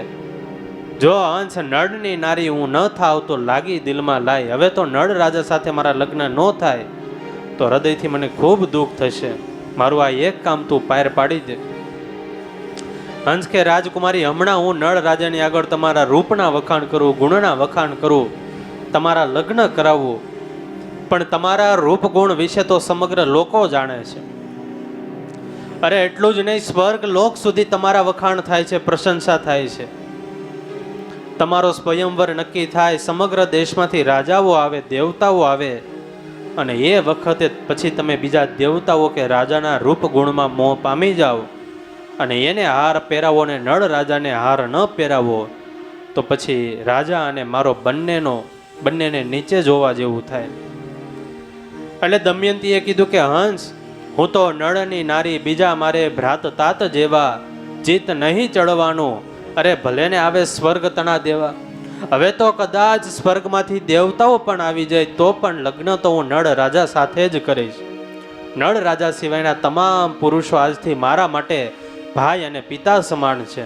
જો હંસ નળની નારી હું ન થાવ તો લાગી દિલમાં લાય. હવે તો નળ રાજા સાથે મારા લગ્ન ન થાય તો હૃદયથી મને ખૂબ દુઃખ થશે. મારું આ એક કામ તું પાર પાડી દે. હંસ કે રાજકુમારી હમણાં હું નળ રાજાની આગળ તમારા રૂપના વખાણ કરું, ગુણના વખાણ કરું, તમારા લગ્ન કરાવવું, પણ તમારા રૂપ ગુણ વિશે તો સમગ્ર લોકો જાણે છે. અરે એટલું જ નહીં, સ્વર્ગ લોક સુધી તમારા વખાણ થાય છે, પ્રશંસા થાય છે. તમારો સ્વયંવર નક્કી થાય, સમગ્ર દેશમાંથી રાજાઓ આવે, દેવતાઓ આવે, અને એ વખતે પછી તમે બીજા દેવતાઓ કે રાજાના રૂપ ગુણમાં મોહ પામી જાઓ અને એને હાર પહેરાવો ને નળ રાજાને હાર ન પહેરાવો તો પછી રાજા અને મારો બંનેને નીચે જોવા જેવું થાય. એટલે દમયંતીએ કીધું કે હંસ, હું તો નળની નારી, બીજા મારે ભ્રાત તાત જેવા, જીત નહીં ચડવાનું. અરે ભલે ને આવે સ્વર્ગ તણા દેવા. હવે તો કદાચ સ્વર્ગમાંથી દેવતાઓ પણ આવી જાય તો પણ લગ્ન તો હું નળ રાજા સાથે જ કરીશ. નળ રાજા સિવાયના તમામ પુરુષો આજથી મારા માટે ભાઈ અને પિતા સમાન છે.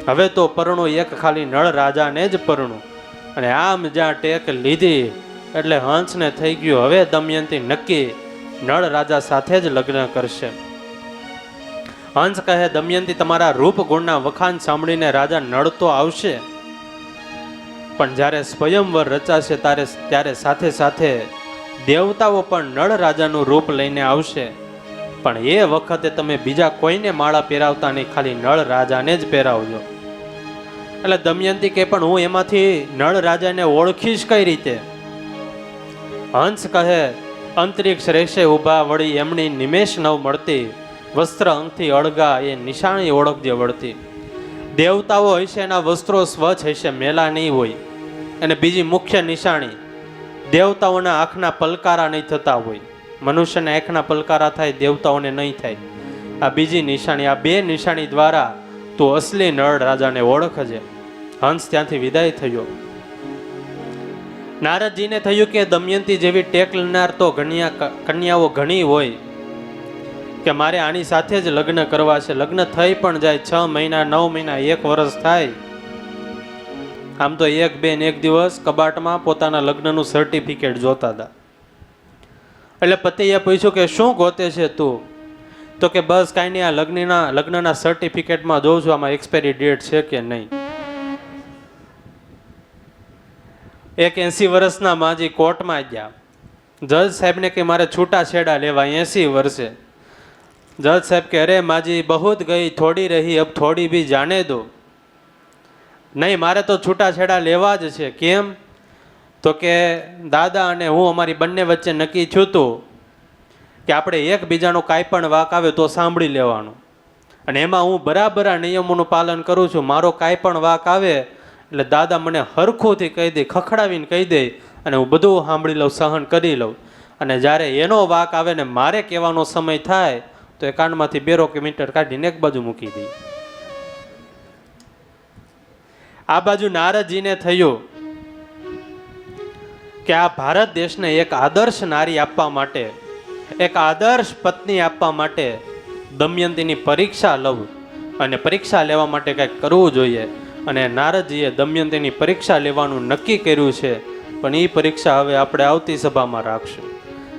હવે તો પરણું એક ખાલી નળ રાજાને જ પરણું. અને આમ જ્યાં ટેક લીધી એટલે હંસને થઈ ગયું હવે દમયંતી નક્કી નળ રાજા સાથે જ લગ્ન કરશે. હંસ કહે, દમયંતી તમારા રૂપ ગુણના વખાણ સાંભળીને રાજા નળ તો આવશે, પણ જ્યારે સ્વયંવર રચાશે ત્યારે સાથે સાથે દેવતાઓ પણ નળ રાજાનું રૂપ લઈને આવશે. પણ એ વખતે તમે બીજા કોઈને માળા પહેરાવતા નહીં, ખાલી નળ રાજાને જ પહેરાવજો. એટલે દમયંતી કે પણ હું એમાંથી નળ રાજાને ઓળખીશ કઈ રીતે? હંસ કહે, અંતરિક્ષ રેશે ઊભા વળી એમની નિમેષ નવ મળતી, વસ્ત્ર અંગથી અળગા એ નિશાણી ઓળખજે વળતી. દેવતાઓ હશે એના વસ્ત્રો સ્વચ્છ હશે, મેલા નહીં હોય. અને બીજી મુખ્ય નિશાણી, દેવતાઓના આંખના પલકારા નહીં થતા હોય. મનુષ્યના આંખના પલકારા થાય, દેવતાઓને નહીં થાય. આ બીજી નિશાની, આ બે નિશાની દ્વારા તું અસલી નળ રાજાને ઓળખજે. હંસ ત્યાંથી વિદાય થયો. નારદજીને થયું કે દમયંતી જેવી ટેક લેનાર તો કન્યાઓ ઘણી હોય, કે મારે આની સાથે જ લગ્ન કરવા છે. લગ્ન થઈ પણ જાય, 6 મહિના 9 મહિના 1 વર્ષ થાય. આમ તો એક બેન એક દિવસ કબાટમાં પોતાના લગ્નનું સર્ટિફિકેટ જોતા હતા. એટલે પતિએ પૂછ્યું કે શું ગોતે છે તું? તો કે બસ કાંઈ નહીં, આ લગ્નના સર્ટિફિકેટમાં જોઉં છું આમાં એક્સપાયરી ડેટ છે કે નહીં. એક 80 વર્ષના માજી કોર્ટમાં ગયા. જજ સાહેબને કે મારે છૂટા છેડા લેવા 80 વર્ષે. જજ સાહેબ કે અરે માજી બહુત ગઈ થોડી રહી, અબ થોડી ભી જાને દો. નહીં, મારે તો છૂટા છેડા લેવા જ છે. કેમ? તો કે દાદા અને હું અમારી બંને વચ્ચે નક્કી થયું હતું કે આપણે એકબીજાનો કાંઈ પણ વાક આવે તો સાંભળી લેવાનું, અને એમાં હું બરાબર આ નિયમોનું પાલન કરું છું. મારો કાંઈ પણ વાક આવે એટલે દાદા મને હરખુંથી કહી દે, ખખડાવીને કહી દે, અને હું બધું સાંભળી લઉં, સહન કરી લઉં. અને જ્યારે એનો વાક આવે ને મારે કહેવાનો સમય થાય તો એ કાનમાંથી 2 મીટર કાઢીને એક બાજુ મૂકી દઈ. આ બાજુ નારદજીને થયું કે આ ભારત દેશને એક આદર્શ નારી આપવા માટે, એક આદર્શ પત્ની આપવા માટે દમયંતીની પરીક્ષા લઉં, અને પરીક્ષા લેવા માટે કંઈક કરવું જોઈએ. અને નારદજીએ દમયંતીની પરીક્ષા લેવાનું નક્કી કર્યું છે. પણ એ પરીક્ષા હવે આપણે આવતી સભામાં રાખશું.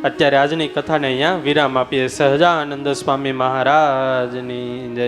અત્યારે આજની કથાને અહીંયા વિરામ આપીએ. સહજાનંદ સ્વામી મહારાજની જય.